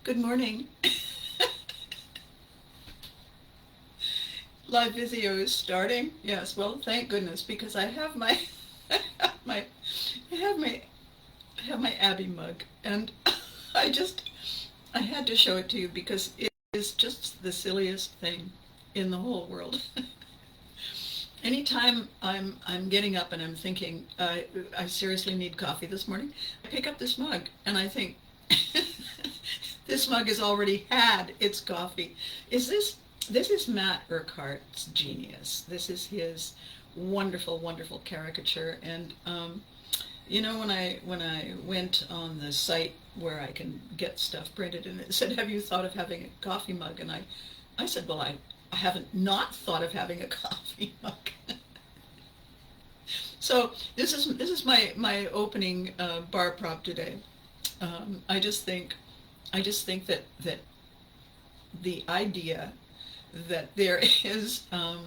Good morning. Live video is starting. Yes, well, thank goodness, because I have my, I have my, I have my, I have my Abbey mug, and I just, I had to show it to you because it is just the silliest thing in the whole world. Anytime I'm getting up and I'm thinking I seriously need coffee this morning, I pick up this mug and I think this mug has already had its coffee. Is this is Matt Urquhart's genius. This is his wonderful, wonderful caricature. And when I went on the site where I can get stuff printed, and it said, "Have you thought of having a coffee mug?" And I said, "Well, I haven't not thought of having a coffee mug." So this is my opening bar prop today. I just think that the idea that there is a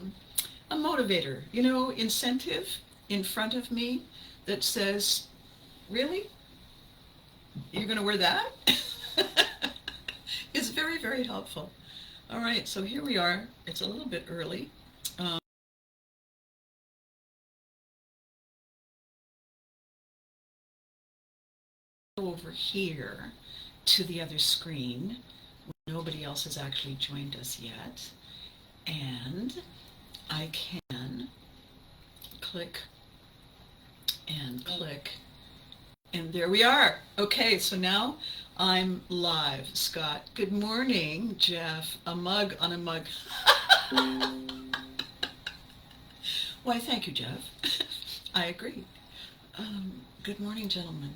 motivator, incentive in front of me that says, "Really? You're going to wear that?" It's very, very helpful. All right, so here we are. It's a little bit early. Over here to the other screen. Nobody else has actually joined us yet. And I can click and click, and there we are. Okay, so now I'm live. Scott, good morning. Jeff, a mug on a mug. Why, thank you, Jeff. I agree. Good morning, gentlemen.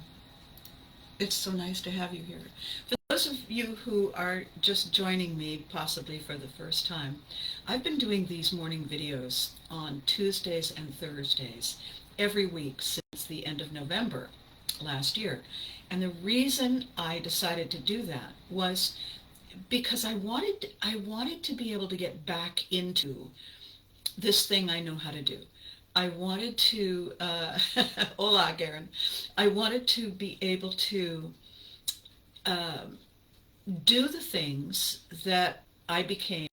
It's so nice to have you here. For those of you who are just joining me, possibly for the first time, I've been doing these morning videos on Tuesdays and Thursdays every week since the end of November last year. And the reason I decided to do that was because I wanted to be able to get back into this thing I know how to do. I wanted to, hola, Garen. I wanted to be able to do the things that I became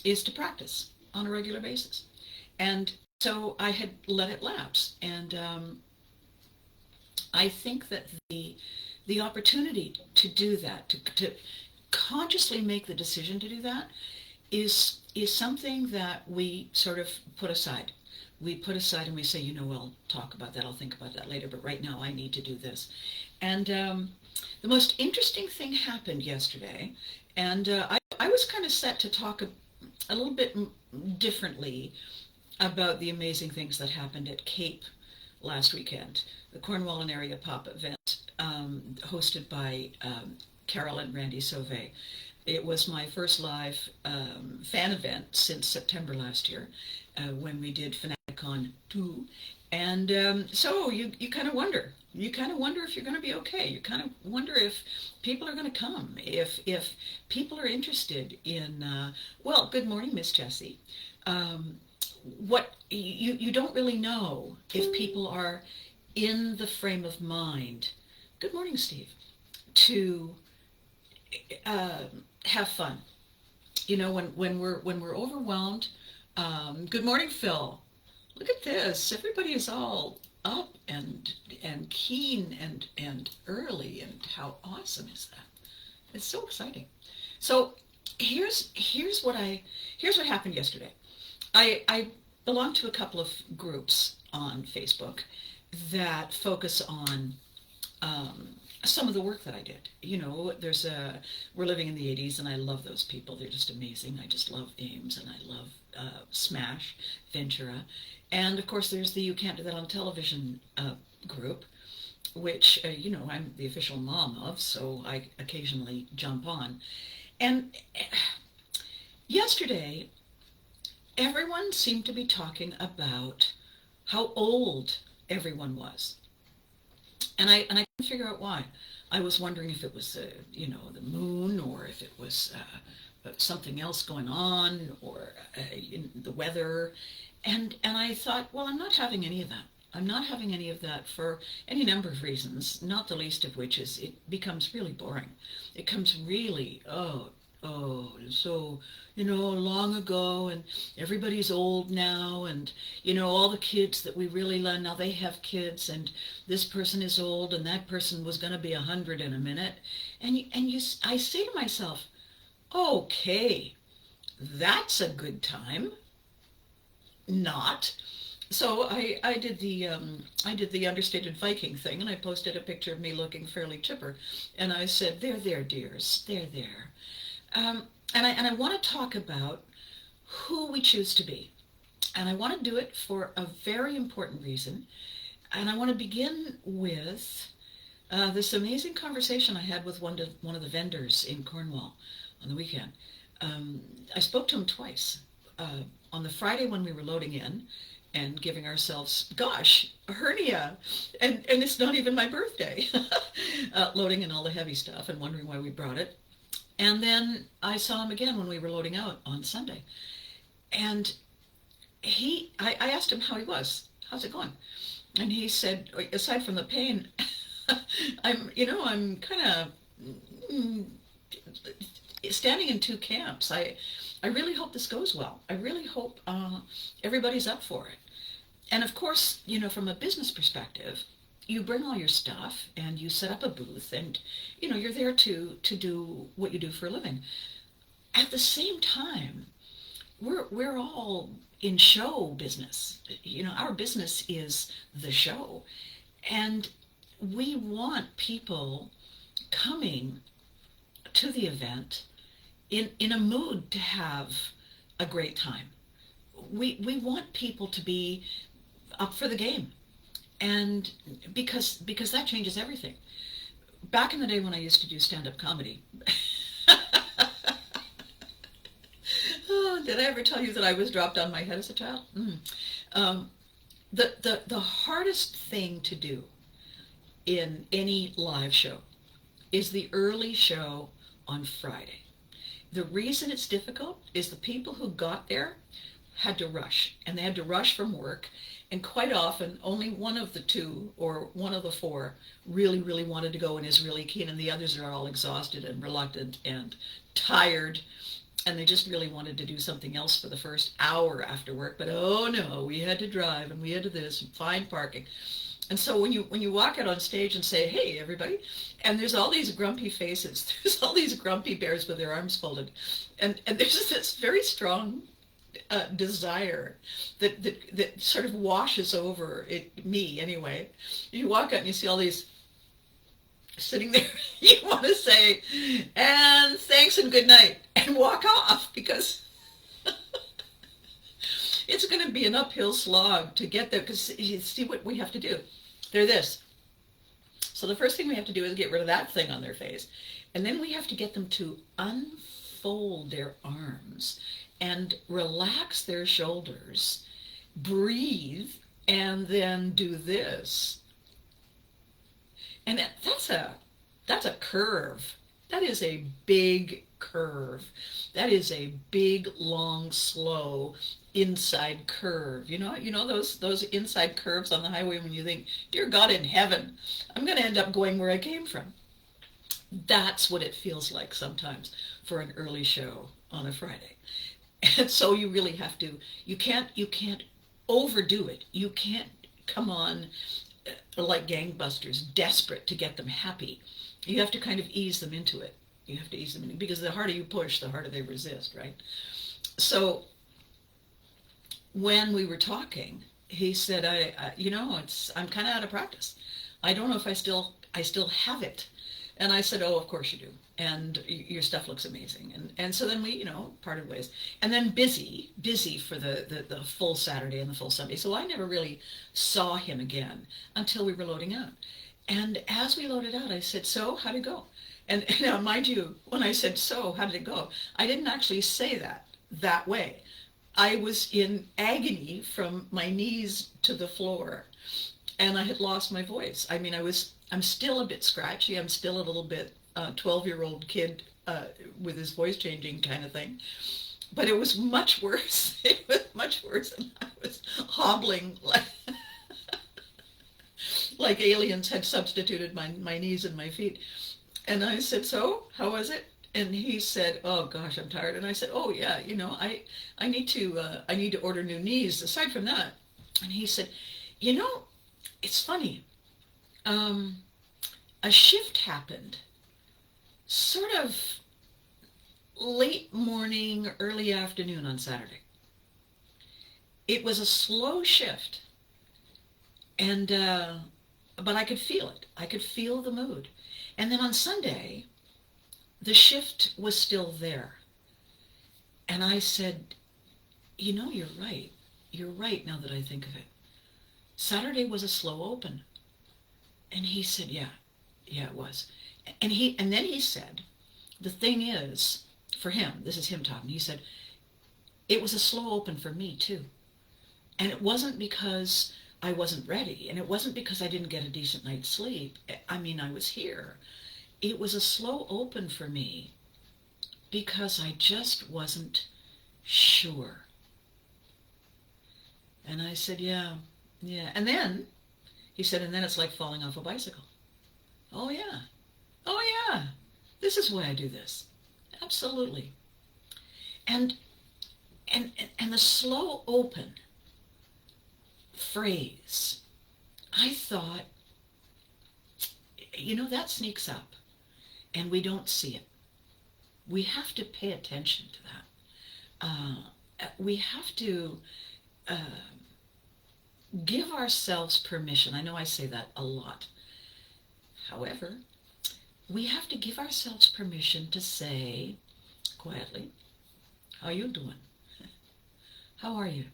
is to practice on a regular basis. And so I had let it lapse. And I think that the opportunity to do that, to consciously make the decision to do that, is something that we sort of put aside. We put aside and we say, I'll talk about that, I'll think about that later, but right now I need to do this. And the most interesting thing happened yesterday, and I was kind of set to talk a little bit differently about the amazing things that happened at Cape last weekend, the Cornwall and Area Pop event, hosted by Carol and Randy Sauvé. It was my first live fan event since September last year, when we did Fanaticon 2. And so you kind of wonder. You kind of wonder if you're going to be okay. You kind of wonder if people are going to come, if people are interested in, well, good morning, Miss Jessie. What you don't really know if people are in the frame of mind. Good morning, Steve. To have fun. When we're overwhelmed. Good morning, Phil. Look at this. Everybody is all up and keen and early, and how awesome is that? It's so exciting. So here's what happened yesterday. I belong to a couple of groups on Facebook that focus on some of the work that I did. We're living in the 80s, and I love those people. They're just amazing. I just love Ames, and I love Smash, Ventura. And of course, there's the You Can't Do That on Television group, which, I'm the official mom of, so I occasionally jump on. And yesterday, everyone seemed to be talking about how old everyone was. And I couldn't figure out why. I was wondering if it was, the moon, or if it was something else going on, or the weather. And I thought, well, I'm not having any of that. I'm not having any of that for any number of reasons, not the least of which is it becomes really boring. It comes really, so, long ago, and everybody's old now, and, all the kids that we really love, now they have kids, and this person is old, and that person was going to be 100 in a minute. I say to myself, okay, that's a good time. Not. So I did the understated Viking thing, and I posted a picture of me looking fairly chipper, and I said, "There, dears, there." And I want to talk about who we choose to be, and I want to do it for a very important reason, and I want to begin with this amazing conversation I had with one of the vendors in Cornwall on the weekend. I spoke to him twice. On the Friday when we were loading in and giving ourselves, gosh, a hernia, and it's not even my birthday, loading in all the heavy stuff and wondering why we brought it. And then I saw him again when we were loading out on Sunday. And I asked him how he was. How's it going? And he said, aside from the pain, I'm kind of standing in two camps. I really hope this goes well. I really hope everybody's up for it. And of course, from a business perspective, you bring all your stuff and you set up a booth and, you're there to do what you do for a living. At the same time, we're all in show business. Our business is the show. And we want people coming to the event in a mood to have a great time. We want people to be up for the game, and because that changes everything. Back in the day when I used to do stand-up comedy, oh, did I ever tell you that I was dropped on my head as a child? The hardest thing to do in any live show is the early show on Friday. The reason it's difficult is the people who got there had to rush, and they had to rush from work, and quite often only one of the two or one of the four really wanted to go and is really keen, and the others are all exhausted and reluctant and tired, and they just really wanted to do something else for the first hour after work, but oh no, we had to drive and we had to this and find parking. And so when you walk out on stage and say, "Hey, everybody," and there's all these grumpy faces, there's all these grumpy bears with their arms folded, and there's this very strong desire that sort of washes over it, me anyway. You walk out and you see all these sitting there. You want to say, "And thanks and good night," and walk off, because it's going to be an uphill slog to get there, because you see what we have to do. They're this. So the first thing we have to do is get rid of that thing on their face. And then we have to get them to unfold their arms and relax their shoulders, breathe, and then do this. And that's a curve. That is a big curve. That is a big, long, slow inside curve. You know those inside curves on the highway when you think, "Dear God in heaven, I'm going to end up going where I came from." That's what it feels like sometimes for an early show on a Friday. And so you really have to, you can't overdo it. You can't come on like gangbusters, desperate to get them happy. You have to kind of ease them into it. You have to ease them in, because the harder you push, the harder they resist, right? So when we were talking, he said, I'm kind of out of practice. I don't know if I still have it. And I said, "Oh, of course you do. And your stuff looks amazing." And so then we, parted ways. And then busy for the full Saturday and the full Sunday. So I never really saw him again until we were loading out. And as we loaded out, I said, "So, how'd it go?" And now, mind you, when I said, "So, how did it go?" I didn't actually say that way. I was in agony from my knees to the floor, and I had lost my voice. I mean, I'm still a bit scratchy. I'm still a little bit 12-year-old kid with his voice changing kind of thing. But it was much worse. It was much worse, and I was hobbling like aliens had substituted my knees and my feet. And I said, so, how was it? And he said, oh gosh, I'm tired. And I said, oh yeah, I need to order new knees aside from that. And he said, it's funny. A shift happened sort of late morning, early afternoon on Saturday. It was a slow shift, and but I could feel it. I could feel the mood. And then on Sunday, the shift was still there. And I said, you're right. You're right now that I think of it. Saturday was a slow open. And he said, yeah, it was. And then he said, the thing is, for him, this is him talking, he said, it was a slow open for me too. And it wasn't because I wasn't ready, and it wasn't because I didn't get a decent night's sleep. I mean, I was here. It was a slow open for me because I just wasn't sure. And I said, yeah. And then, he said, and then it's like falling off a bicycle. Oh yeah, this is why I do this. Absolutely. And the slow open phrase, I thought, that sneaks up and we don't see it. We have to pay attention to that. We have to give ourselves permission. I know I say that a lot. However, we have to give ourselves permission to say quietly, how you doing? How are you?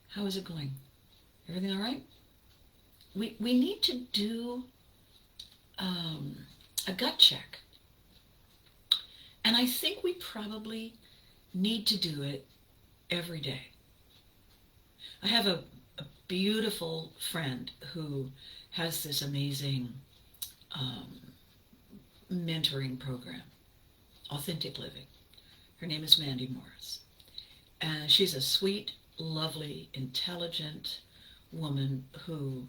How is it going? Everything all right? We need to do a gut check. And I think we probably need to do it every day. I have a beautiful friend who has this amazing mentoring program, Authentic Living. Her name is Mandy Morris. And she's a sweet, lovely, intelligent woman who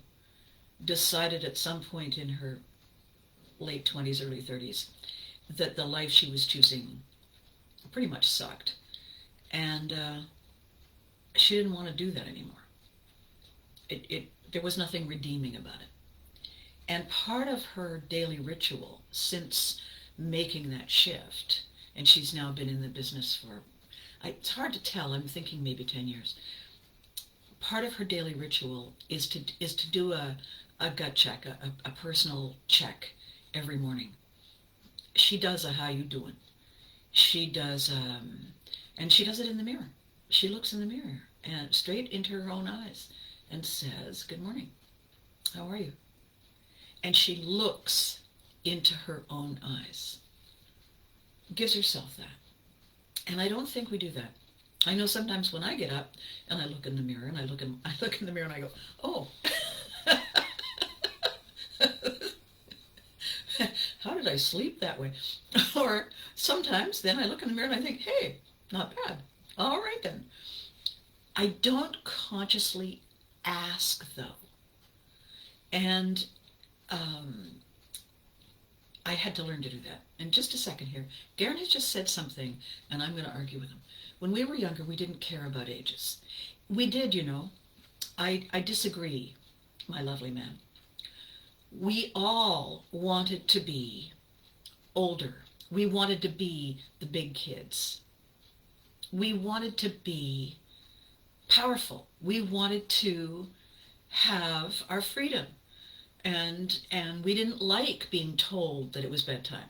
decided at some point in her late 20s, early 30s, that the life she was choosing pretty much sucked. And she didn't want to do that anymore. There was nothing redeeming about it. And part of her daily ritual since making that shift, and she's now been in the business for, it's hard to tell, I'm thinking maybe 10 years. Part of her daily ritual is to do a gut check, a personal check every morning. She does a how you doing. She does, and she does it in the mirror. She looks in the mirror and straight into her own eyes and says, good morning, how are you? And she looks into her own eyes. Gives herself that. And I don't think we do that. I know sometimes when I get up and I look in the mirror and I look in the mirror and I go, oh, how did I sleep that way? Or sometimes then I look in the mirror and I think, hey, not bad. All right then. I don't consciously ask though. And I had to learn to do that. In just a second here, Garen has just said something, and I'm going to argue with him. When we were younger, we didn't care about ages. We did, I disagree, my lovely man. We all wanted to be older. We wanted to be the big kids. We wanted to be powerful. We wanted to have our freedom. And we didn't like being told that it was bedtime.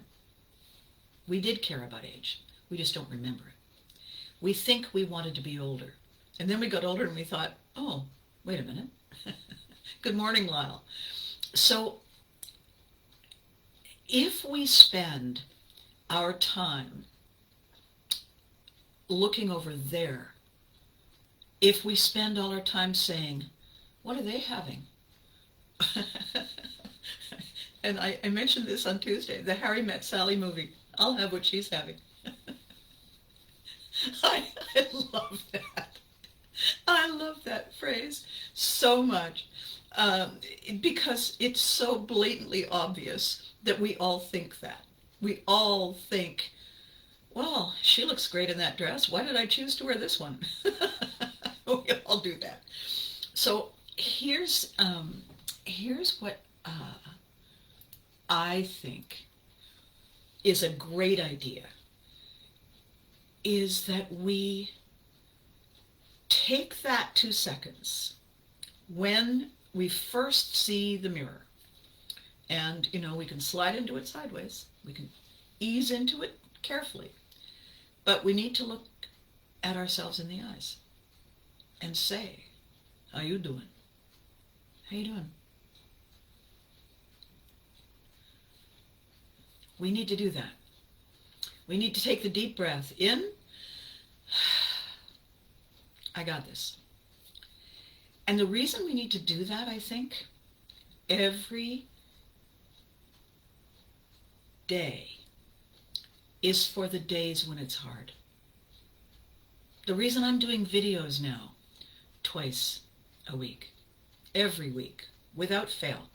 We did care about age. We just don't remember it. We think we wanted to be older. And then we got older and we thought, oh, wait a minute. Good morning, Lyle. So if we spend our time looking over there, if we spend all our time saying, what are they having? And I mentioned this on Tuesday, the Harry Met Sally movie. I'll have what she's having. I love that. I love that phrase so much. um, because it's so blatantly obvious that we all think that. We all think, well, she looks great in that dress. Why did I choose to wear this one? We all do that. So here's what I think is a great idea, is that we take that 2 seconds when we first see the mirror, and we can slide into it sideways, we can ease into it carefully, but we need to look at ourselves in the eyes and say, how you doing? How you doing? We need to do that. We need to take the deep breath in. I got this. And the reason we need to do that, I think, every day is for the days when it's hard. The reason I'm doing videos now twice a week, every week, without fail,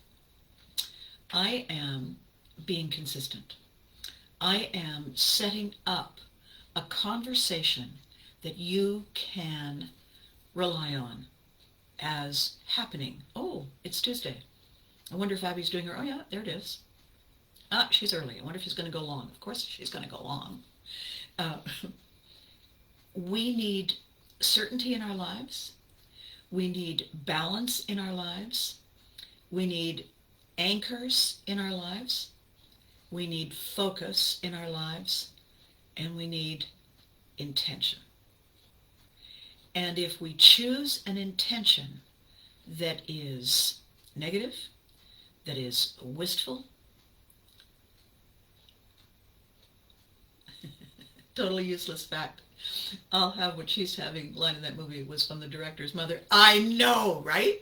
I am being consistent. I am setting up a conversation that you can rely on as happening. Oh, it's Tuesday. I wonder if Abby's doing her, oh yeah, there it is. Ah, she's early. I wonder if she's going to go long. Of course she's going to go long. We need certainty in our lives. We need balance in our lives. We need anchors in our lives. We need focus in our lives. And we need intention. And if we choose an intention that is negative, that is wistful, totally useless fact, I'll have what she's having line in that movie was from the director's mother. I know, right?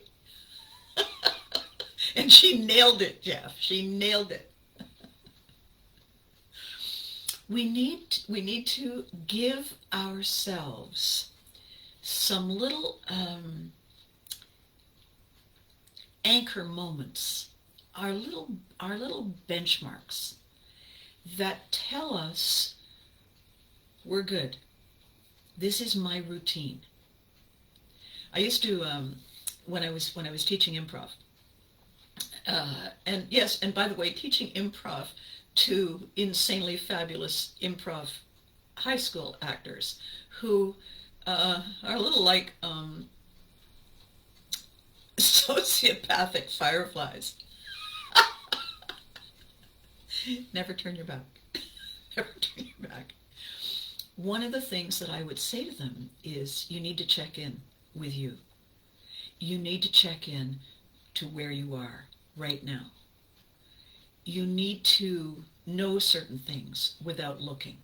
And she nailed it, Jeff. She nailed it. We need to give ourselves some little anchor moments, our little benchmarks that tell us we're good. This is my routine. I used to when I was teaching improv, and yes, and by the way, teaching improv to insanely fabulous improv high school actors who are a little like sociopathic fireflies. Never turn your back. Never turn your back. One of the things that I would say to them is you need to check in with you. You need to check in to where you are right now. You need to know certain things without looking.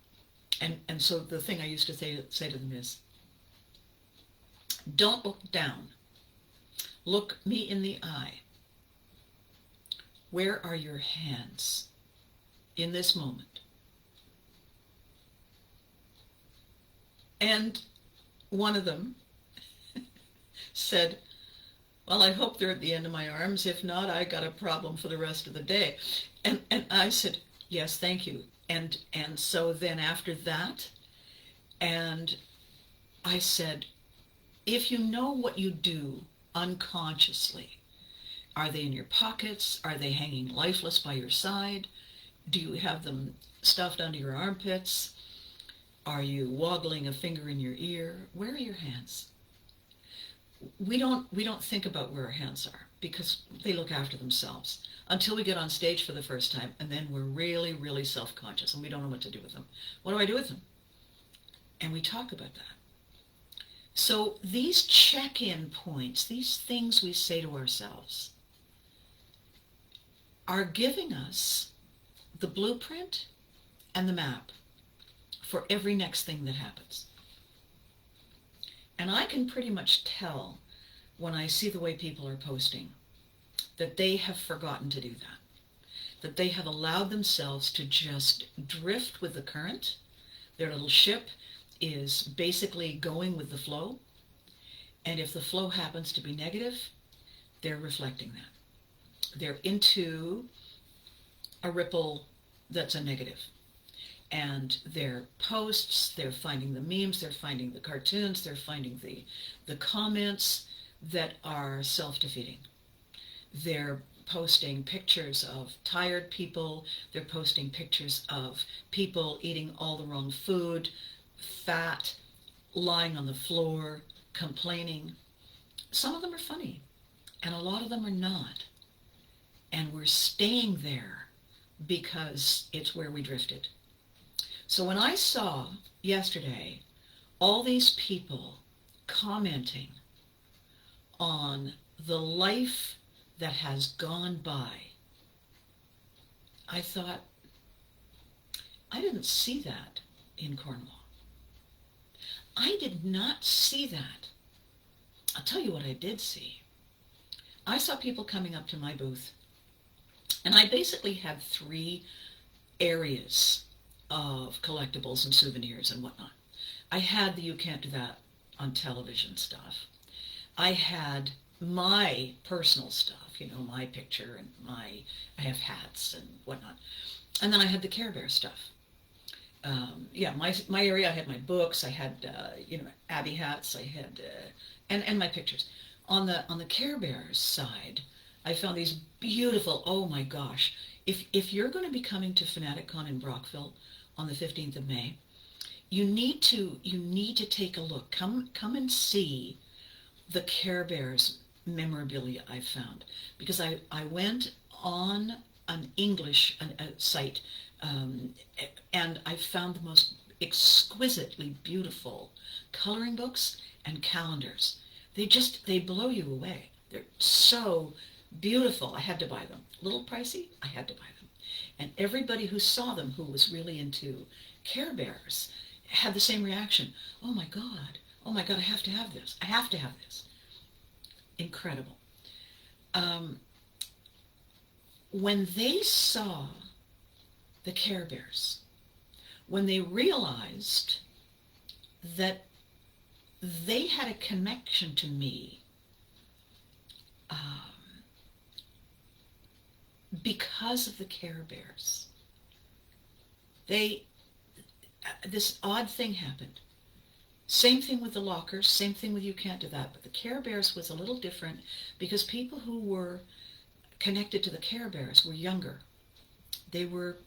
And so the thing I used to say to them is, don't look down. Look me in the eye. Where are your hands in this moment? And one of them said, well, I hope they're at the end of my arms. If not, I got a problem for the rest of the day. And I said, yes, thank you. And so then after that, and I said, if you know what you do unconsciously, are they in your pockets? Are they hanging lifeless by your side? Do you have them stuffed under your armpits? Are you waggling a finger in your ear? Where are your hands? We don't think about where our hands are because they look after themselves until we get on stage for the first time, and then we're really, really self-conscious and we don't know what to do with them. What do I do with them? And we talk about that. So these check-in points, these things we say to ourselves, are giving us the blueprint and the map for every next thing that happens. And I can pretty much tell when I see the way people are posting that they have forgotten to do that they have allowed themselves to just drift with the current. Their little ship is basically going with the flow. And if the flow happens to be negative, they're reflecting that. They're into a ripple that's a negative. And their posts, they're finding the memes, they're finding the cartoons, they're finding the comments that are self-defeating. They're posting pictures of tired people, they're posting pictures of people eating all the wrong food, fat, lying on the floor, complaining. Some of them are funny, and a lot of them are not. And we're staying there because it's where we drifted. So when I saw yesterday all these people commenting on the life that has gone by, I thought, I didn't see that in Cornwall. I did not see that. I'll tell you what I did see. I saw people coming up to my booth, and I basically had 3 areas of collectibles and souvenirs and whatnot. I had the You Can't Do That on television stuff. I had my personal stuff, you know, my picture and I have hats and whatnot. And then I had the Care Bear stuff. Yeah, my area, I had my books, I had, Abby hats, I had, and my pictures. On the Care Bears side, I found these beautiful, oh my gosh, if you're going to be coming to FanaticCon in Brockville on the 15th of May, you need to take a look. Come and see the Care Bears memorabilia I found, because I went on an English site and I found the most exquisitely beautiful coloring books and calendars. They blow you away. They're so beautiful. I had to buy them. A little pricey, I had to buy them. And everybody who saw them, who was really into Care Bears, had the same reaction. Oh my God, I have to have this. I have to have this. Incredible. When they saw the Care Bears, when they realized that they had a connection to me because of the Care Bears, this odd thing happened. Same thing with the lockers, same thing with You Can't Do That, but the Care Bears was a little different because people who were connected to the Care Bears were younger. They were,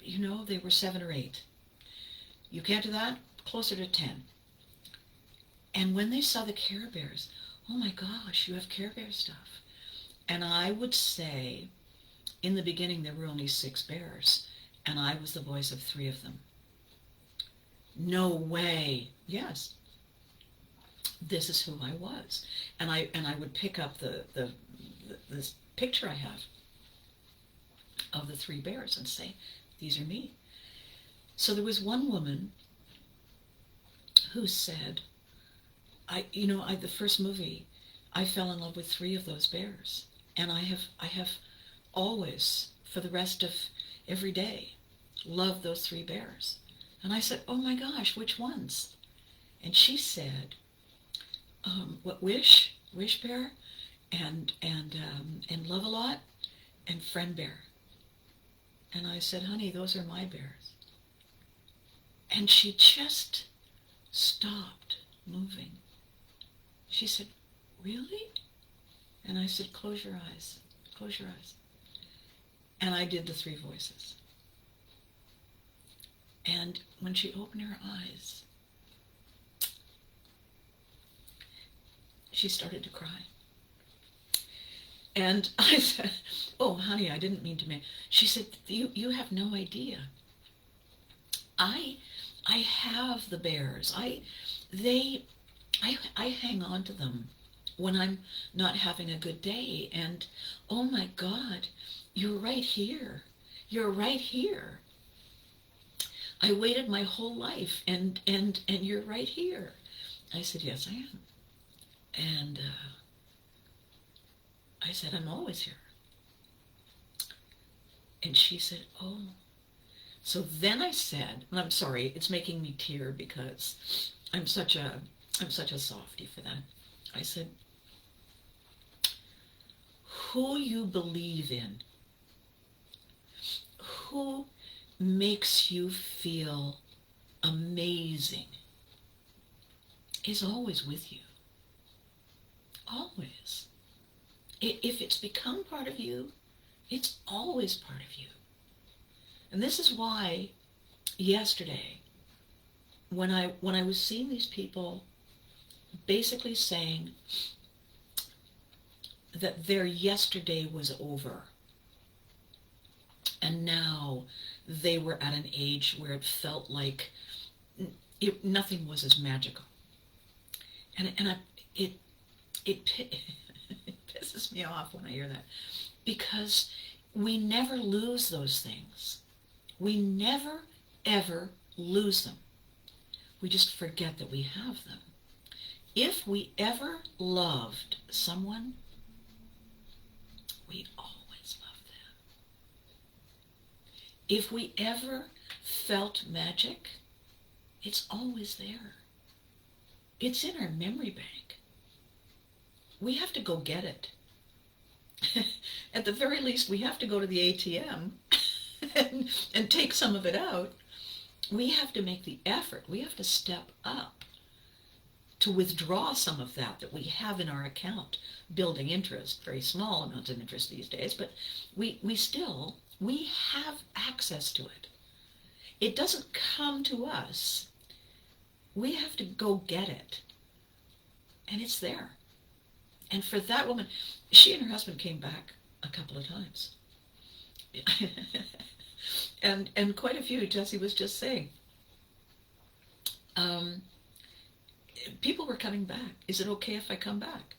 they were 7 or 8. You Can't Do That, closer to 10. And when they saw the Care Bears, oh my gosh, you have Care Bear stuff. And I would say, in the beginning, there were only 6 bears, and I was the voice of 3 of them. No way. Yes. This is who I was. And I would pick up this picture I have of the 3 bears and say, these are me. So there was one woman who said, the first movie, I fell in love with 3 of those bears. And I have always, for the rest of every day, loved those 3 bears. And I said, oh my gosh, which ones? And she said, Wish Bear, and Love a Lot, and Friend Bear. And I said, honey, those are my bears. And she just stopped moving. She said, really? And I said, close your eyes, close your eyes. And I did the 3 voices. And when she opened her eyes, she started to cry. And I said, oh, honey, I didn't mean to make... She said, you have no idea. I have the bears. I hang on to them when I'm not having a good day. And, oh my God, you're right here. You're right here. I waited my whole life, and you're right here. I said, yes, I am. And I said, I'm always here. And she said, oh. So then I said, and I'm sorry, it's making me tear because I'm such a softie for that. I said, who you believe in, who makes you feel amazing, is always with you. Always. If it's become part of you, it's always part of you. And this is why yesterday, when I was seeing these people basically saying that their yesterday was over, and now they were at an age where it felt like nothing was as magical. It pisses me off when I hear that, because we never lose those things. We never, ever lose them. We just forget that we have them. If we ever loved someone, we always loved them. If we ever felt magic, it's always there. It's in our memory bank. We have to go get it. At the very least, we have to go to the ATM and take some of it out. We have to make the effort. We have to step up to withdraw some of that we have in our account, building interest, very small amounts of interest these days, but we have access to it. It doesn't come to us. We have to go get it. And it's there. And for that woman, she and her husband came back a couple of times. and quite a few, Jessie was just saying, people were coming back. Is it okay if I come back?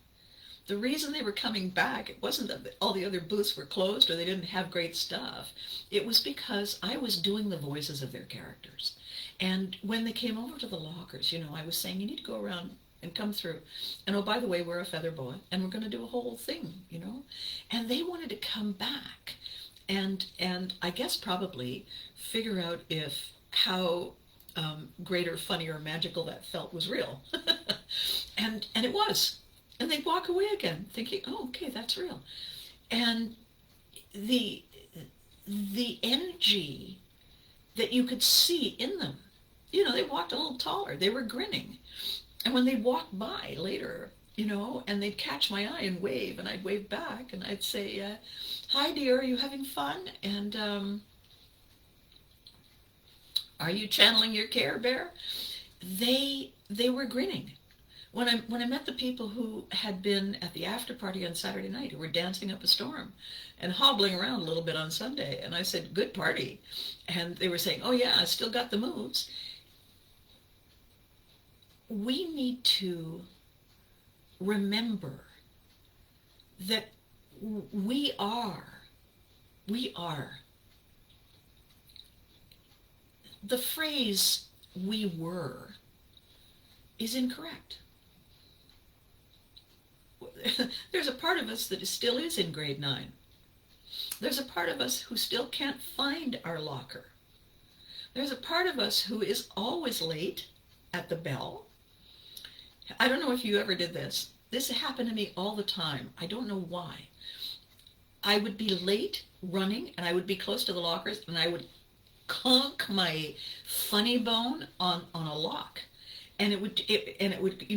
The reason they were coming back, it wasn't that all the other booths were closed or they didn't have great stuff. It was because I was doing the voices of their characters. And when they came over to the lockers, I was saying, you need to go around and come through. And oh, by the way, we're a feather boa, and we're going to do a whole thing, And they wanted to come back and I guess probably figure out how great or funny or magical that felt was real. and it was. And they'd walk away again thinking, oh, okay, that's real. And the energy that you could see in them, they walked a little taller. They were grinning. And when they'd walk by later, and they'd catch my eye and wave, and I'd wave back, and I'd say, hi, dear, are you having fun? And are you channeling your Care Bear? They were grinning. When I met the people who had been at the after party on Saturday night, who were dancing up a storm and hobbling around a little bit on Sunday, and I said, good party. And they were saying, oh yeah, I still got the moves. We need to remember that we are. The phrase we were is incorrect. There's a part of us that still is in grade 9. There's a part of us who still can't find our locker. There's a part of us who is always late at the bell. I don't know if you ever did this. This happened to me all the time. I don't know why. I would be late running, and I would be close to the lockers, and I would clunk my funny bone on a lock. And it would,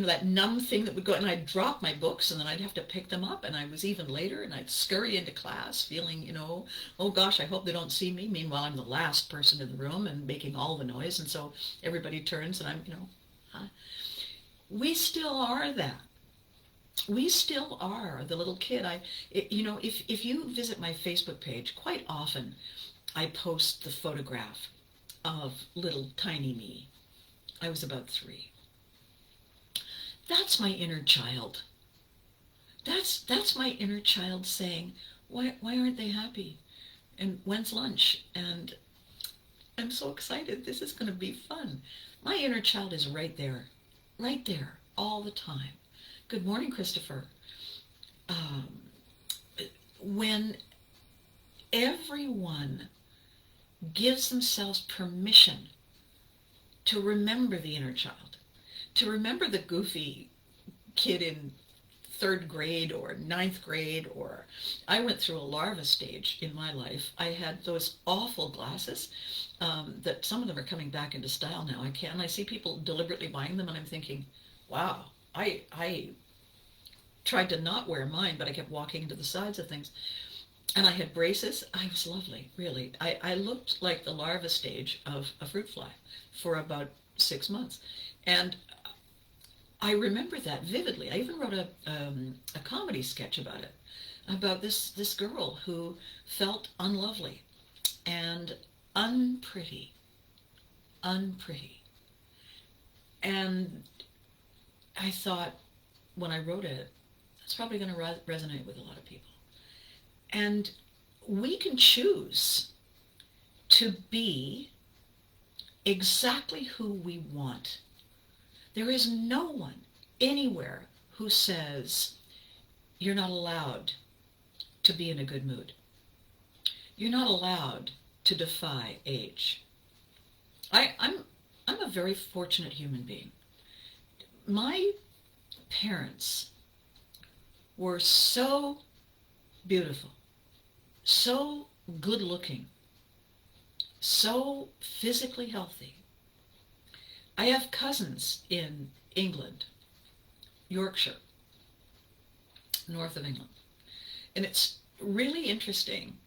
that numb thing that would go, and I'd drop my books, and then I'd have to pick them up, and I was even later, and I'd scurry into class feeling, oh gosh, I hope they don't see me. Meanwhile, I'm the last person in the room and making all the noise, and so everybody turns, and I'm, huh? We still are that. We still are the little kid. If you visit my Facebook page, quite often I post the photograph of little tiny me. I was about 3. That's my inner child. That's my inner child saying, why aren't they happy? And when's lunch? And I'm so excited. This is going to be fun. My inner child is right there, all the time. Good morning, Christopher. When everyone gives themselves permission to remember the inner child, to remember the goofy kid in third grade or ninth grade, or I went through a larva stage in my life. I had those awful glasses that some of them are coming back into style now. I see people deliberately buying them, and I'm thinking, wow, I tried to not wear mine, but I kept walking into the sides of things. And I had braces. I was lovely, really. I looked like the larva stage of a fruit fly for about 6 months. And I remember that vividly. I even wrote a comedy sketch about it, about this girl who felt unlovely and unpretty, unpretty. And I thought, when I wrote it, it's probably going to resonate with a lot of people. And we can choose to be exactly who we want. There is no one anywhere who says you're not allowed to be in a good mood. You're not allowed to defy age. I'm a very fortunate human being. My parents were so beautiful, so good looking, so physically healthy. I have cousins in England, Yorkshire, north of England. And it's really interesting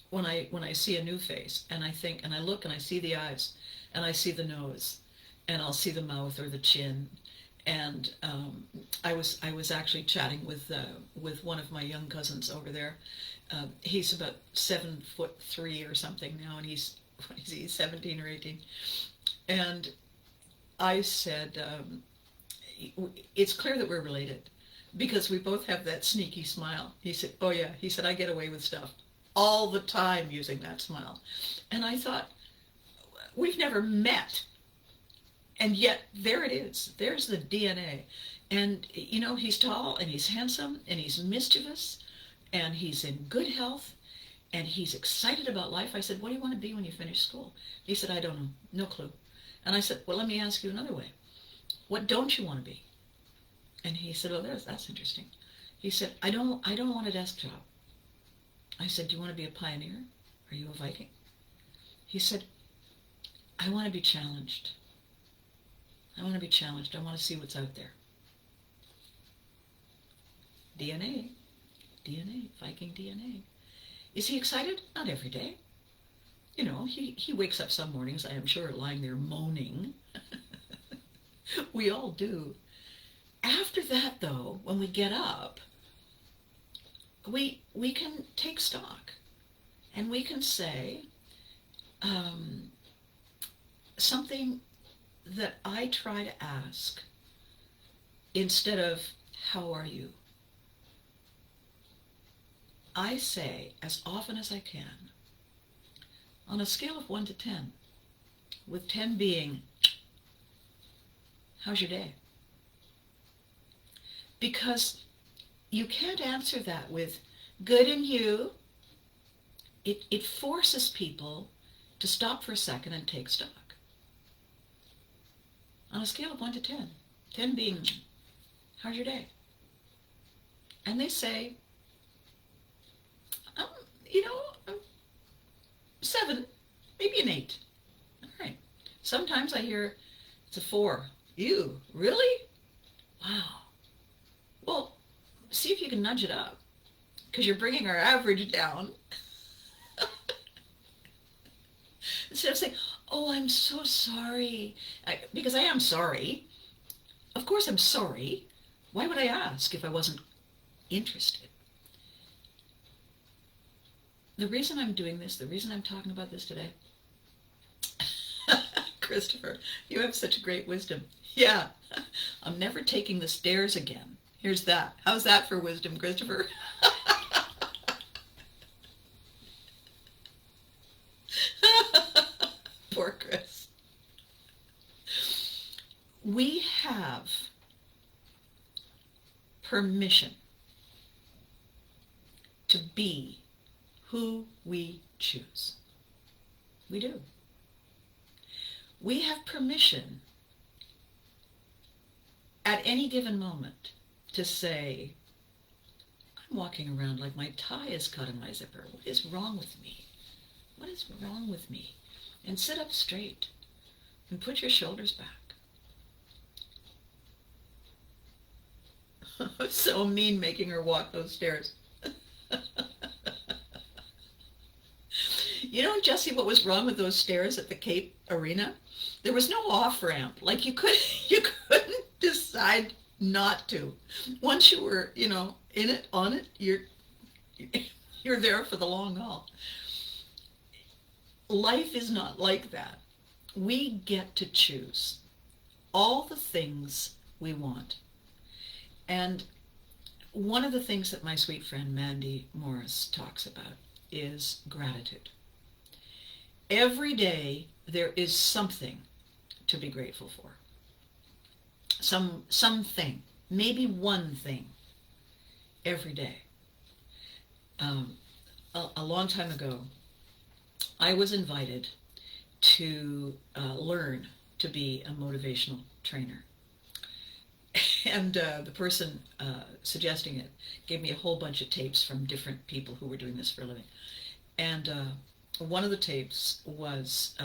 when I see a new face and I think, and I look and I see the eyes and I see the nose and I'll see the mouth or the chin. And I was actually chatting with one of my young cousins over there. He's about 7'3" or something now, and he's 17 or 18. And I said, it's clear that we're related because we both have that sneaky smile. He said, oh yeah, he said, I get away with stuff all the time using that smile. And I thought, we've never met. And yet, there it is. There's the DNA. And, you know, he's tall, and he's handsome, and he's mischievous, and he's in good health, and he's excited about life. I said, what do you want to be when you finish school? He said, I don't know. No clue. And I said, well, let me ask you another way. What don't you want to be? And he said, oh, that's interesting. He said, I don't want a desk job. I said, do you want to be a pioneer? Are you a Viking? He said, I want to be challenged. I want to be challenged. I want to see what's out there. DNA, Viking DNA. Is he excited? Not every day. You know, he wakes up some mornings, I am sure, lying there moaning. We all do. After that, though, when we get up, we can take stock. And we can say something that I try to ask instead of, how are you? I say, as often as I can, on a scale of 1 to 10, with 10 being, how's your day? Because you can't answer that with, good, and you. It forces people to stop for a second and take stock. On a scale of 1 to 10, 10 being, how's your day? And they say, you know, 7, maybe an 8. All right. Sometimes I hear it's a 4. You, really? Wow. Well, see if you can nudge it up, because you're bringing our average down. Instead of saying, oh, I'm so sorry, because I am sorry. Of course I'm sorry. Why would I ask if I wasn't interested? The reason I'm doing this, the reason I'm talking about this today, Christopher, you have such great wisdom. Yeah, I'm never taking the stairs again. Here's that. How's that for wisdom, Christopher? Poor Chris. We have permission to be who we choose. We do. We have permission at any given moment to say, I'm walking around like my tie is caught in my zipper. What is wrong with me? What is wrong with me? And sit up straight and put your shoulders back. So mean making her walk those stairs. You know, Jesse, what was wrong with those stairs at the Cape Arena? There was no off-ramp. Like you couldn't decide not to. Once you were, you know, in it, on it, you're there for the long haul. Life is not like that. We get to choose all the things we want. And one of the things that my sweet friend Mandy Morris talks about is gratitude. Every day there is something to be grateful for. Something, maybe one thing every day. A long time ago, I was invited to learn to be a motivational trainer. And the person suggesting it gave me a whole bunch of tapes from different people who were doing this for a living. And one of the tapes was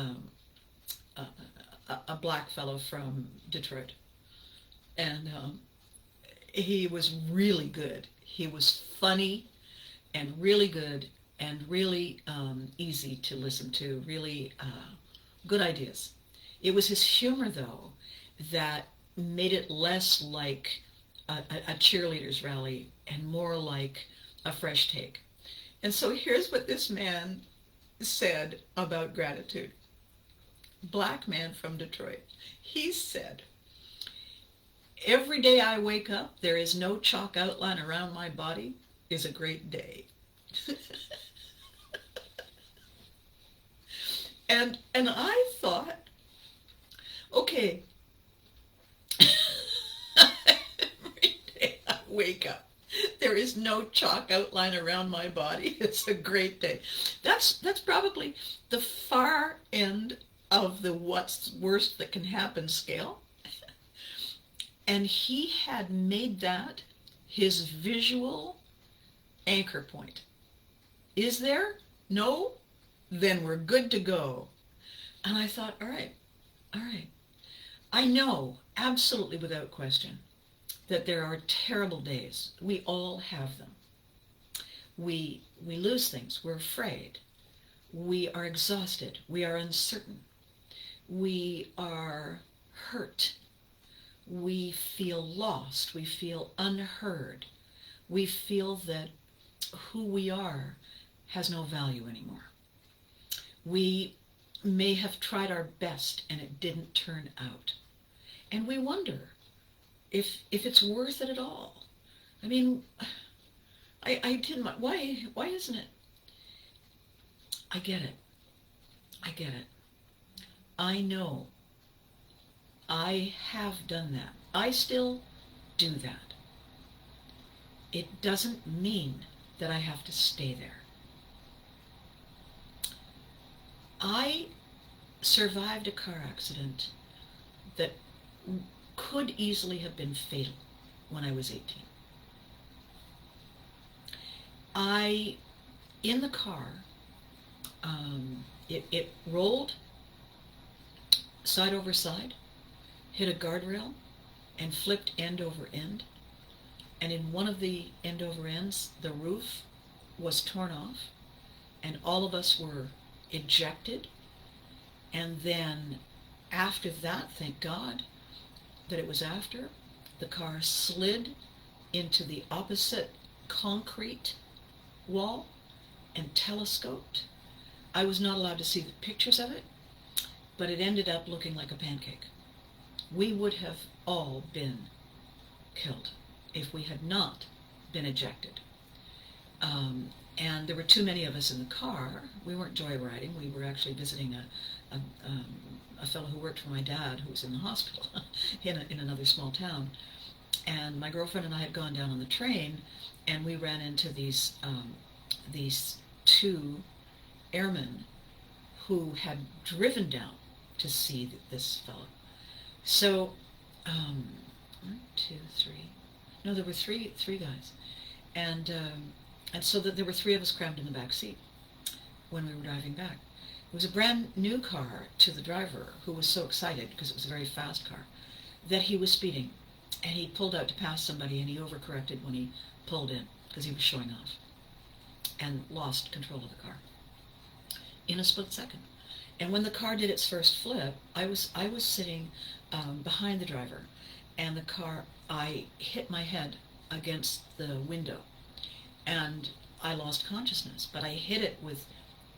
a black fellow from Detroit. And he was really good. He was funny and really good and really easy to listen to, really good ideas. It was his humor, though, that made it less like a cheerleader's rally and more like a fresh take. And so here's what this man said about gratitude. Black man from Detroit. He said, "Every day I wake up, there is no chalk outline around my body, is a great day." And I thought, okay, every day I wake up, there is no chalk outline around my body. It's a great day. That's probably the far end of the what's worst that can happen scale. And he had made that his visual anchor point. Is there? No? Then we're good to go. And I thought, all right. I know, absolutely without question, that there are terrible days. We all have them. We lose things. We're afraid. We are exhausted. We are uncertain. We are hurt. We feel lost. We feel unheard. We feel that who we are has no value anymore. We may have tried our best and it didn't turn out. And we wonder if it's worth it at all. I mean, I didn't, why isn't it? I get it. I know. I have done that. I still do that. It doesn't mean that I have to stay there. I survived a car accident that could easily have been fatal when I was 18. In the car, it rolled side over side, hit a guardrail, and flipped end over end. And in one of the end over ends, the roof was torn off, and all of us were ejected. And then after that, thank God that it was after, the car slid into the opposite concrete wall and telescoped. I was not allowed to see the pictures of it, but it ended up looking like a pancake. We would have all been killed if we had not been ejected. And there were too many of us in the car. We weren't joyriding. We were actually visiting a fellow who worked for my dad, who was in the hospital in another small town. And my girlfriend and I had gone down on the train, and we ran into these two airmen who had driven down to see this fellow. So, one, two, three. No, there were three guys. And so that there were three of us crammed in the back seat when we were driving back. It was a brand new car to the driver, who was so excited because it was a very fast car, that he was speeding. And he pulled out to pass somebody, and he overcorrected when he pulled in because he was showing off, and lost control of the car in a split second. And when the car did its first flip, I was sitting behind the driver, and I hit my head against the window, and I lost consciousness, but I hit it with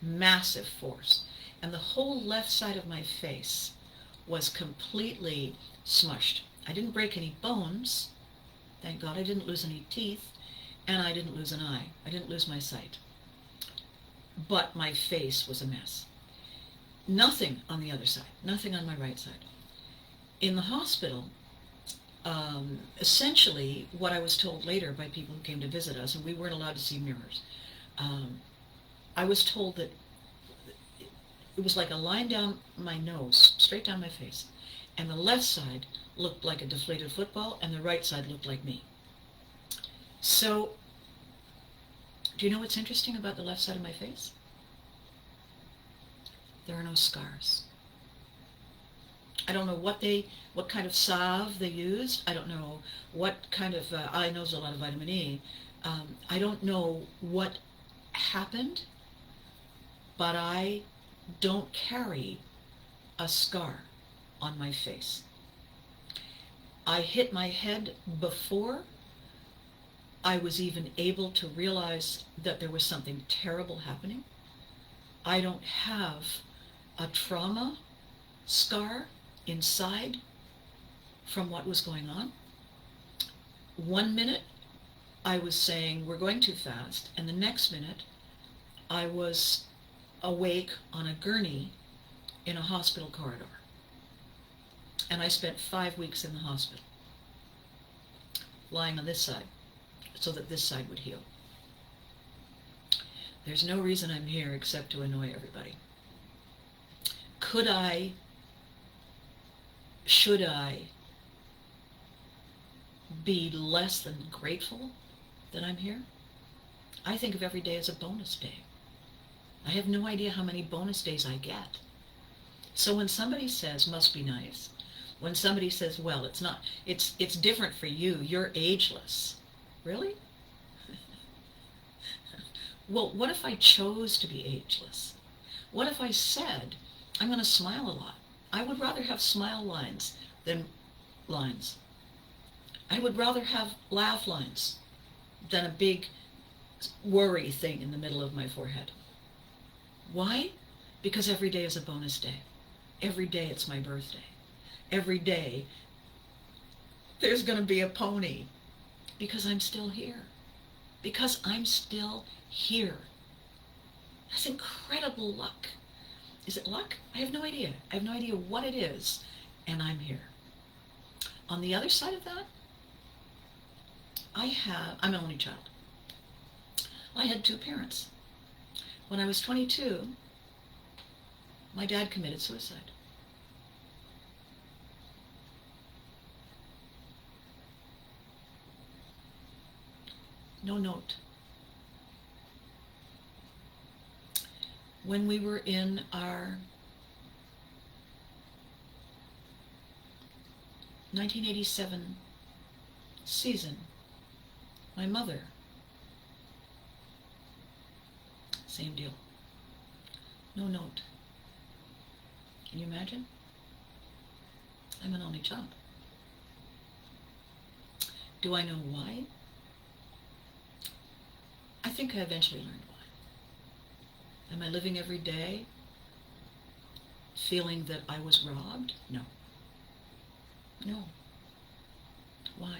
massive force, and the whole left side of my face was completely smushed. I didn't break any bones, thank God. I didn't lose any teeth, and I didn't lose an eye. I didn't lose my sight. But my face was a mess. Nothing on the other side, nothing on my right side. In the hospital, essentially what I was told later by people who came to visit us, and we weren't allowed to see mirrors, I was told that it was like a line down my nose, straight down my face, and the left side looked like a deflated football, and the right side looked like me. So, do you know what's interesting about the left side of my face? There are no scars. I don't know what kind of salve they used. I don't know what kind of, I know there's a lot of vitamin E. I don't know what happened, but I don't carry a scar on my face. I hit my head before I was even able to realize that there was something terrible happening. I don't have a trauma scar inside from what was going on. 1 minute I was saying, we're going too fast, and the next minute I was awake on a gurney in a hospital corridor. And I spent 5 weeks in the hospital, lying on this side, so that this side would heal. There's no reason I'm here except to annoy everybody. Should I be less than grateful that I'm here? I think of every day as a bonus day. I have no idea how many bonus days I get. So when somebody says, must be nice, when somebody says, well, it's different for you, you're ageless. Really? Well, what if I chose to be ageless? What if I said, I'm going to smile a lot? I would rather have smile lines than lines. I would rather have laugh lines than a big worry thing in the middle of my forehead. Why? Because every day is a bonus day. Every day it's my birthday. Every day there's going to be a pony, because I'm still here. Because I'm still here. That's incredible luck. Is it luck? I have no idea. I have no idea what it is, and I'm here. On the other side of that, I'm an only child. I had two parents. When I was 22, my dad committed suicide. No note. When we were in our 1987 season, my mother, same deal. No note. Can you imagine? I'm an only child. Do I know why? I think I eventually learned why. Am I living every day feeling that I was robbed? No. No. Why?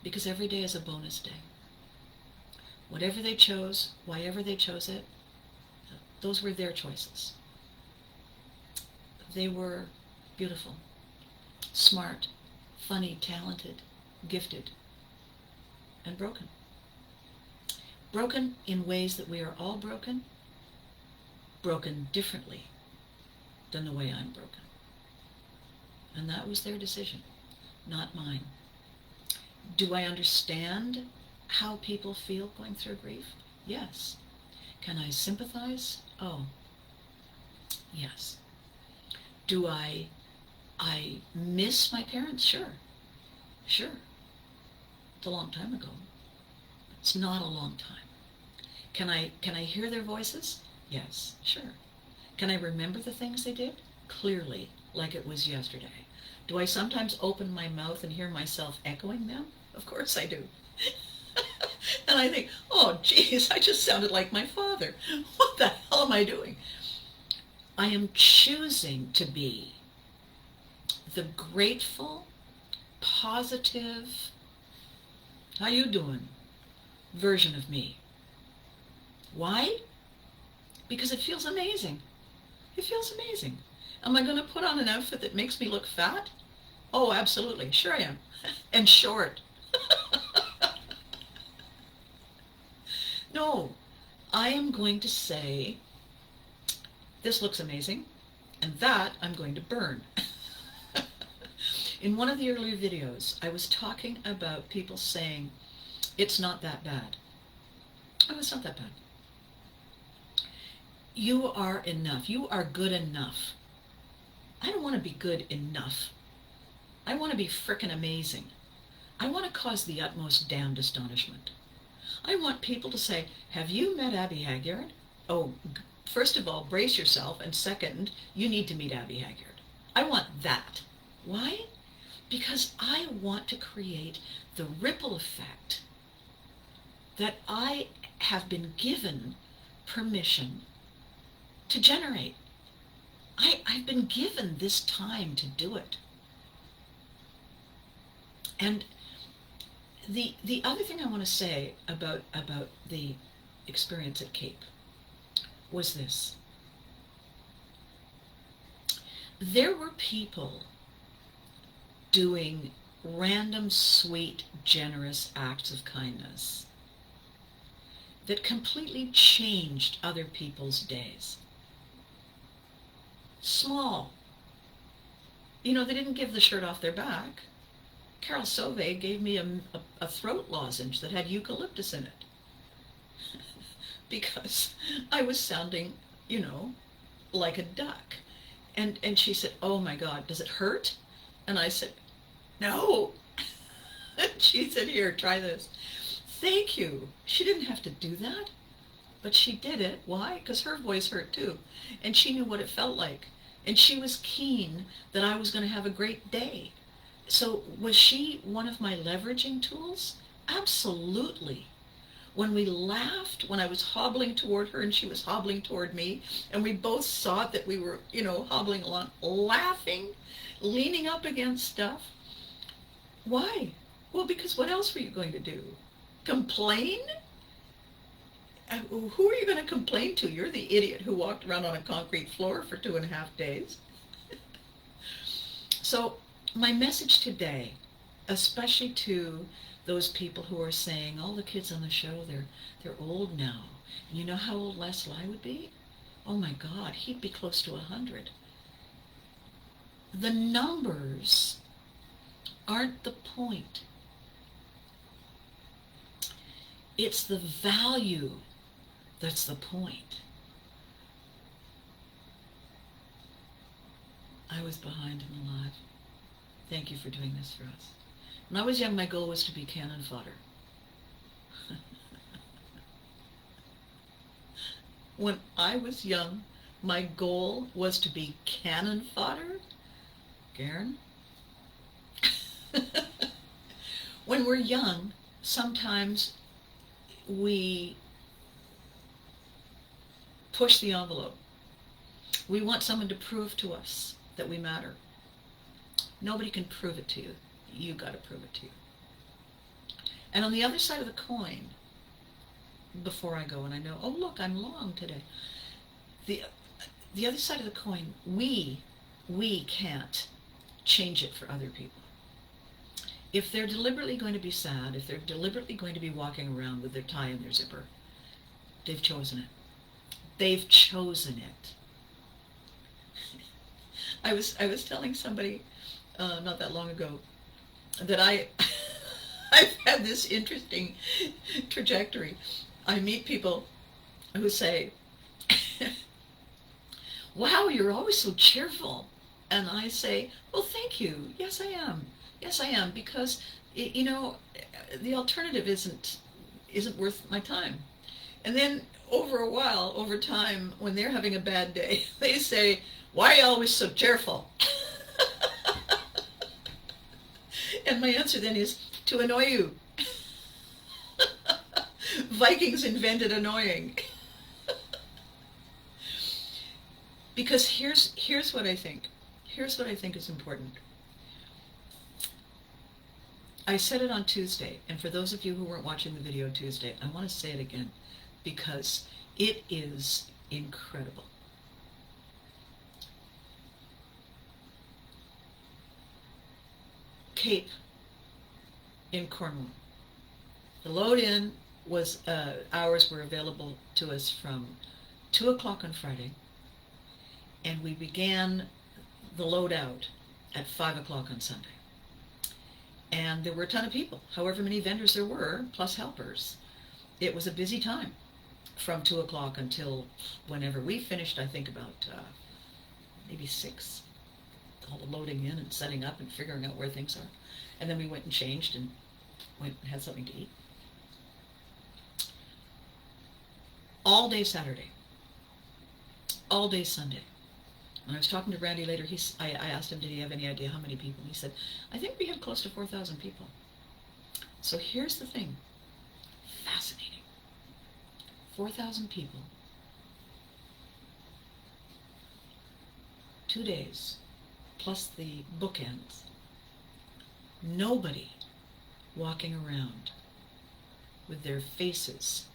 Because every day is a bonus day. Whatever they chose, whyever they chose it, those were their choices. They were beautiful, smart, funny, talented, gifted, and broken. Broken in ways that we are all broken differently than the way I'm broken. And that was their decision, not mine. Do I understand how people feel going through grief? Yes. Can I sympathize? Oh, yes. Do I miss my parents? Sure. Sure. It's a long time ago. It's not a long time. Can I hear their voices? Yes, sure. Can I remember the things they did? Clearly, like it was yesterday. Do I sometimes open my mouth and hear myself echoing them? Of course I do. And I think, oh, geez, I just sounded like my father. What the hell am I doing? I am choosing to be the grateful, positive, how you doing version of me. Why? Because it feels amazing. It feels amazing. Am I going to put on an outfit that makes me look fat? Oh, absolutely. Sure I am. And short. No, I am going to say, this looks amazing, and that I'm going to burn. In one of the earlier videos, I was talking about people saying, it's not that bad. Oh, it's not that bad. You are enough. You are good enough. I don't want to be good enough. I want to be frickin' amazing. I want to cause the utmost damned astonishment. I want people to say, have you met Abby Haggard? Oh, first of all, brace yourself, and second, you need to meet Abby Haggard. I want that. Why? Because I want to create the ripple effect that I have been given permission to generate. I've been given this time to do it. And the other thing I want to say about the experience at Cape was this. There were people doing random, sweet, generous acts of kindness that completely changed other people's days. Small. You know, they didn't give the shirt off their back. Carol Sauvé gave me a throat lozenge that had eucalyptus in it. Because I was sounding, you know, like a duck. And she said, oh my God, does it hurt? And I said, no. And she said, here, try this. Thank you. She didn't have to do that, but she did it. Why? Because her voice hurt too. And she knew what it felt like. And she was keen that I was going to have a great day. So was she one of my leveraging tools? Absolutely. When we laughed, when I was hobbling toward her and she was hobbling toward me, and we both saw that we were, you know, hobbling along, laughing, leaning up against stuff. Why? Well, because what else were you going to do? Complain? Who are you going to complain to? You're the idiot who walked around on a concrete floor for 2.5 days. So my message today, especially to those people who are saying, all the kids on the show, they're old now. And you know how old Les Lai would be? Oh my God, he'd be close to 100. The numbers aren't the point. It's the value that's the point. I was behind and alive. Thank you for doing this for us. When I was young, my goal was to be cannon fodder. When I was young, my goal was to be cannon fodder? Garen? When we're young, sometimes we push the envelope. We want someone to prove to us that we matter. Nobody can prove it to you. You got to prove it to you. And on the other side of the coin, before I go and I know, oh look, I'm long today. The other side of the coin, we can't change it for other people. If they're deliberately going to be sad, if they're deliberately going to be walking around with their tie in their zipper, they've chosen it. They've chosen it. I was telling somebody not that long ago that I've had this interesting trajectory. I meet people who say, wow, you're always so cheerful. And I say, well, thank you. Yes, I am. Yes, I am. Because, you know, the alternative isn't worth my time. And then over a while, over time, when they're having a bad day, they say, why are you always so cheerful? And my answer then is, to annoy you. Vikings invented annoying. Because here's what I think. Here's what I think is important. I said it on Tuesday, and for those of you who weren't watching the video Tuesday, I want to say it again, because it is incredible. Cape in Cornwall. The load-in was, hours were available to us from 2 o'clock on Friday, and we began the load-out at 5 o'clock on Sunday. And there were a ton of people, however many vendors there were, plus helpers. It was a busy time from 2 o'clock until whenever we finished, I think about maybe 6. All the loading in and setting up and figuring out where things are. And then we went and changed and went and had something to eat. All day Saturday. All day Sunday. When I was talking to Randy later, I asked him, did he have any idea how many people? He said, I think we had close to 4,000 people. So here's the thing. Fascinating. 4,000 people. 2 days, plus the bookends. Nobody walking around with their faces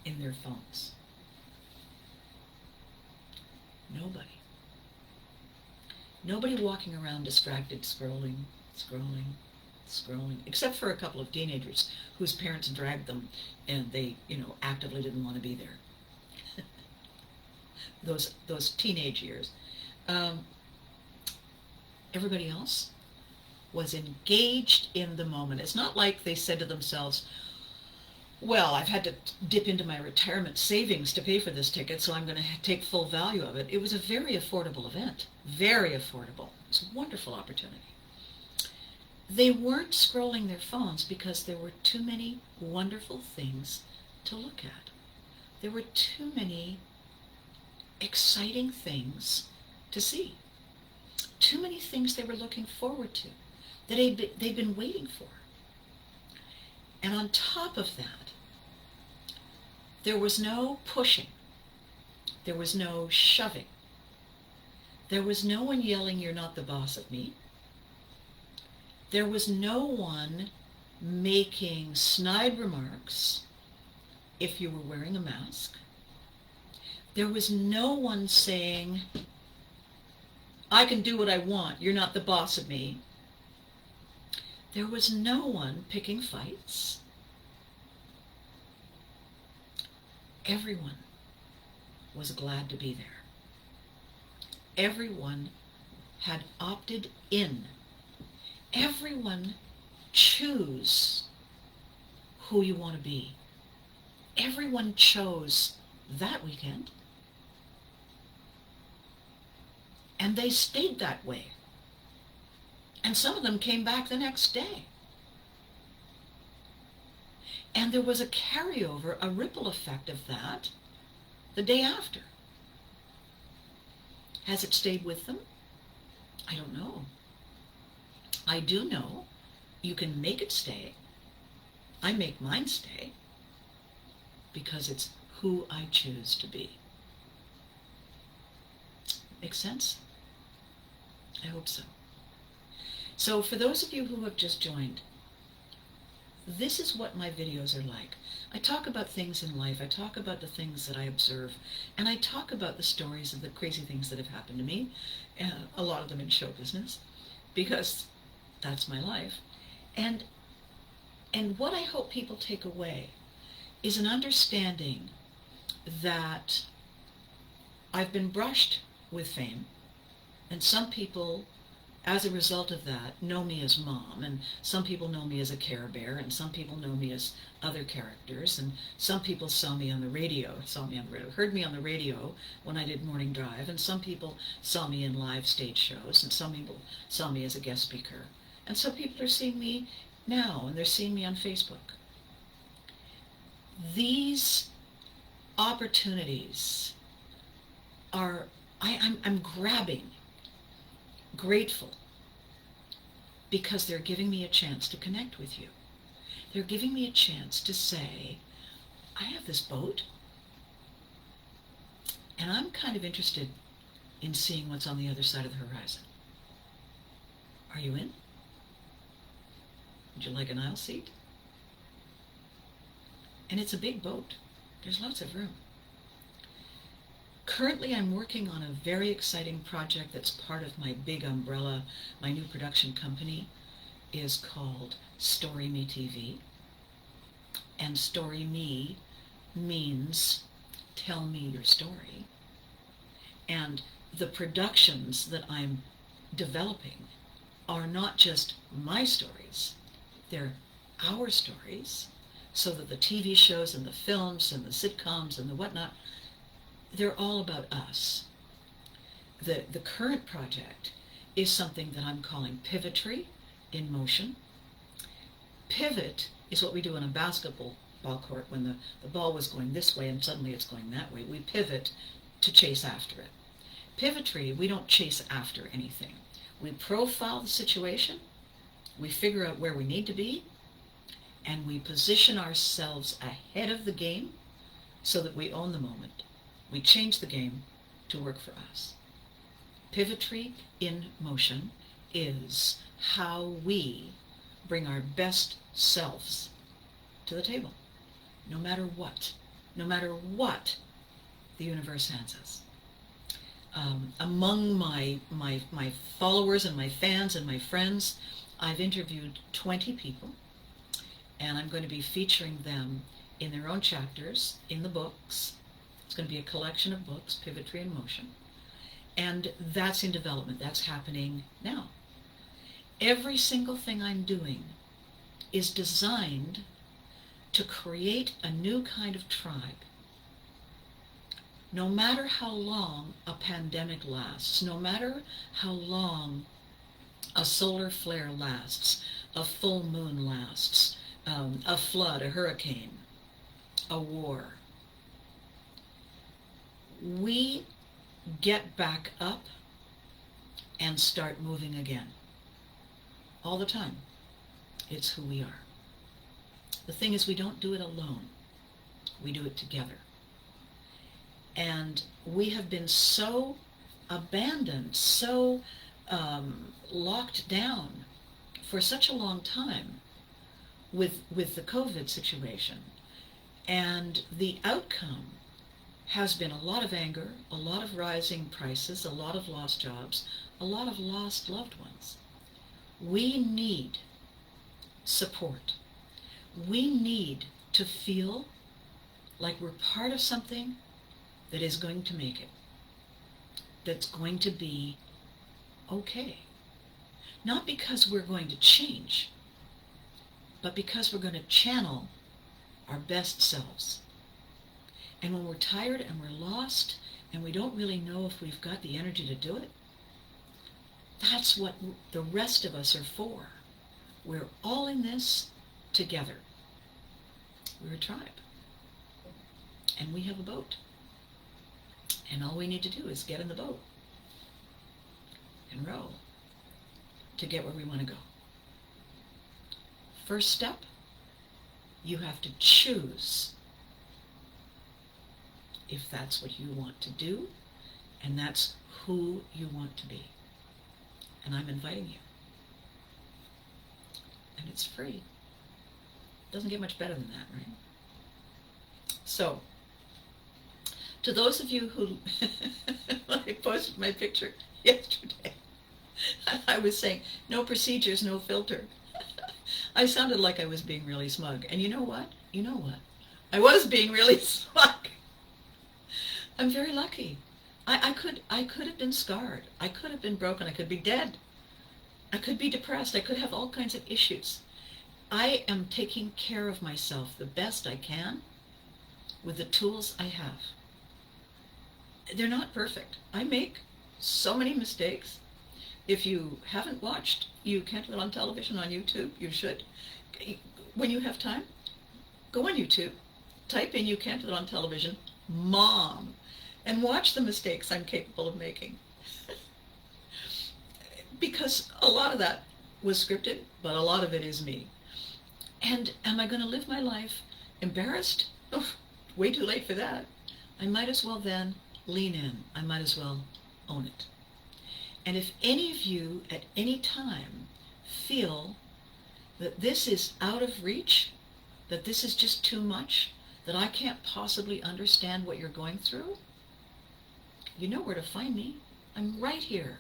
in their phones. Nobody. Nobody walking around distracted, scrolling, except for a couple of teenagers whose parents dragged them and they, actively didn't want to be there. those teenage years. Everybody else was engaged in the moment. It's not like they said to themselves, well, I've had to dip into my retirement savings to pay for this ticket, so I'm going to take full value of it. It was a very affordable event. Very affordable. It was a wonderful opportunity. They weren't scrolling their phones because there were too many wonderful things to look at. There were too many exciting things to see. Too many things they were looking forward to, that they'd been waiting for. And on top of that, there was no pushing. There was no shoving. There was no one yelling, you're not the boss of me. There was no one making snide remarks if you were wearing a mask. There was no one saying, I can do what I want, you're not the boss of me. There was no one picking fights. Everyone was glad to be there. Everyone had opted in. Everyone choose who you want to be. Everyone chose that weekend. And they stayed that way. And some of them came back the next day. And there was a carryover, a ripple effect of that the day after. Has it stayed with them? I don't know. I do know you can make it stay. I make mine stay because it's who I choose to be. Makes sense? I hope so. So for those of you who have just joined, this is what my videos are like. I talk about things in life, I talk about the things that I observe, and I talk about the stories of the crazy things that have happened to me, a lot of them in show business, because that's my life. And what I hope people take away is an understanding that I've been brushed with fame, and some people as a result of that, know me as Mom, and some people know me as a Care Bear, and some people know me as other characters, and some people saw me on the radio, heard me on the radio when I did Morning Drive, and some people saw me in live stage shows, and some people saw me as a guest speaker, and some people are seeing me now, and they're seeing me on Facebook. These opportunities are, I'm grabbing, grateful, because they're giving me a chance to connect with you. They're giving me a chance to say, I have this boat, and I'm kind of interested in seeing what's on the other side of the horizon. Are you in? Would you like an aisle seat? And it's a big boat. There's lots of room. Currently, I'm working on a very exciting project that's part of my big umbrella. My new production company is called Story Me TV. And Story Me means tell me your story. And the productions that I'm developing are not just my stories, they're our stories, so that the TV shows and the films and the sitcoms and the whatnot, they're all about us. The current project is something that I'm calling Pivotry in Motion. Pivot is what we do in a basketball court when the ball was going this way and suddenly it's going that way. We pivot to chase after it. Pivotry, we don't chase after anything. We profile the situation, we figure out where we need to be, and we position ourselves ahead of the game so that we own the moment. We change the game to work for us. Pivotry in Motion is how we bring our best selves to the table, no matter what the universe hands us. Among my followers and my fans and my friends, I've interviewed 20 people, and I'm going to be featuring them in their own chapters in the books. It's going to be a collection of books, Pivotry in Motion, and that's in development. That's happening now. Every single thing I'm doing is designed to create a new kind of tribe. No matter how long a pandemic lasts, no matter how long a solar flare lasts, a full moon lasts, a flood, a hurricane, a war, we get back up and start moving again. All the time. It's who we are. The thing is, we don't do it alone. We do it together. And we have been so abandoned, so locked down for such a long time with the COVID situation. And the outcome has been a lot of anger, a lot of rising prices, a lot of lost jobs, a lot of lost loved ones. We need support. We need to feel like we're part of something that is going to make it, that's going to be okay. Not because we're going to change, but because we're going to channel our best selves. And when we're tired and we're lost and we don't really know if we've got the energy to do it, that's what the rest of us are for. We're all in this together. We're a tribe. And we have a boat. And all we need to do is get in the boat and row to get where we want to go. First step, you have to choose if that's what you want to do, and that's who you want to be. And I'm inviting you. And it's free. Doesn't get much better than that, right? So, to those of you who, when I posted my picture yesterday, I was saying, no procedures, no filter. I sounded like I was being really smug. And you know what? I was being really smug. I'm very lucky. I could have been scarred. I could have been broken. I could be dead. I could be depressed. I could have all kinds of issues. I am taking care of myself the best I can with the tools I have. They're not perfect. I make so many mistakes. If you haven't watched You Can't Live on Television on YouTube, you should. When you have time, go on YouTube, type in You Can't Live on Television, Mom, and watch the mistakes I'm capable of making. Because a lot of that was scripted, but a lot of it is me. And am I going to live my life embarrassed? Oh, way too late for that. I might as well then lean in. I might as well own it. And if any of you at any time feel that this is out of reach, that this is just too much, that I can't possibly understand what you're going through, you know where to find me. I'm right here.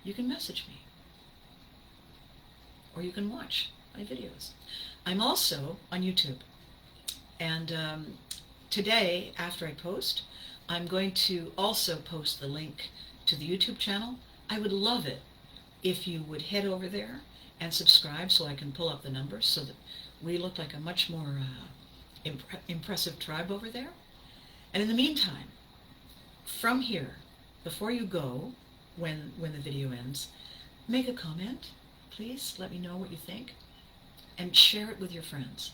You can message me. Or you can watch my videos. I'm also on YouTube. And today, after I post, I'm going to also post the link to the YouTube channel. I would love it if you would head over there and subscribe so I can pull up the numbers so that we look like a much more impressive tribe over there. And in the meantime, from here, before you go, when the video ends, make a comment, please. Let me know what you think. And share it with your friends.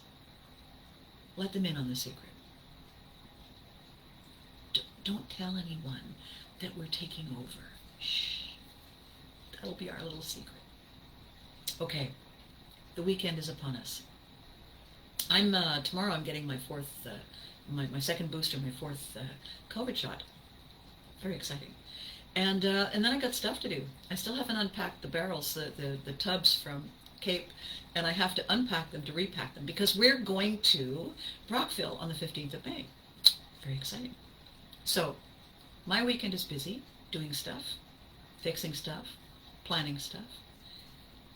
Let them in on the secret. Don't tell anyone that we're taking over. Shh. That'll be our little secret. Okay, the weekend is upon us. Tomorrow I'm getting my my second booster, my fourth COVID shot. Very exciting. And then I got stuff to do. I still haven't unpacked the barrels, the tubs from Cape, and I have to unpack them to repack them because we're going to Brockville on the 15th of May. Very exciting. So, my weekend is busy doing stuff, fixing stuff, planning stuff.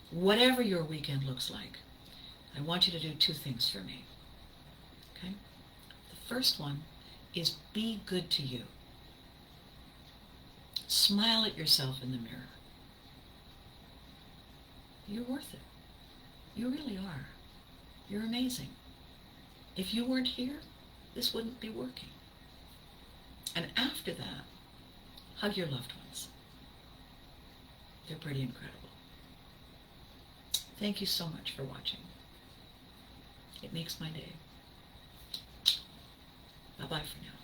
Whatever your weekend looks like, I want you to do two things for me. Okay? The first one is be good to you. Smile at yourself in the mirror. You're worth it. You really are. You're amazing. If you weren't here, this wouldn't be working. And after that, hug your loved ones. They're pretty incredible. Thank you so much for watching. It makes my day. Bye-bye for now.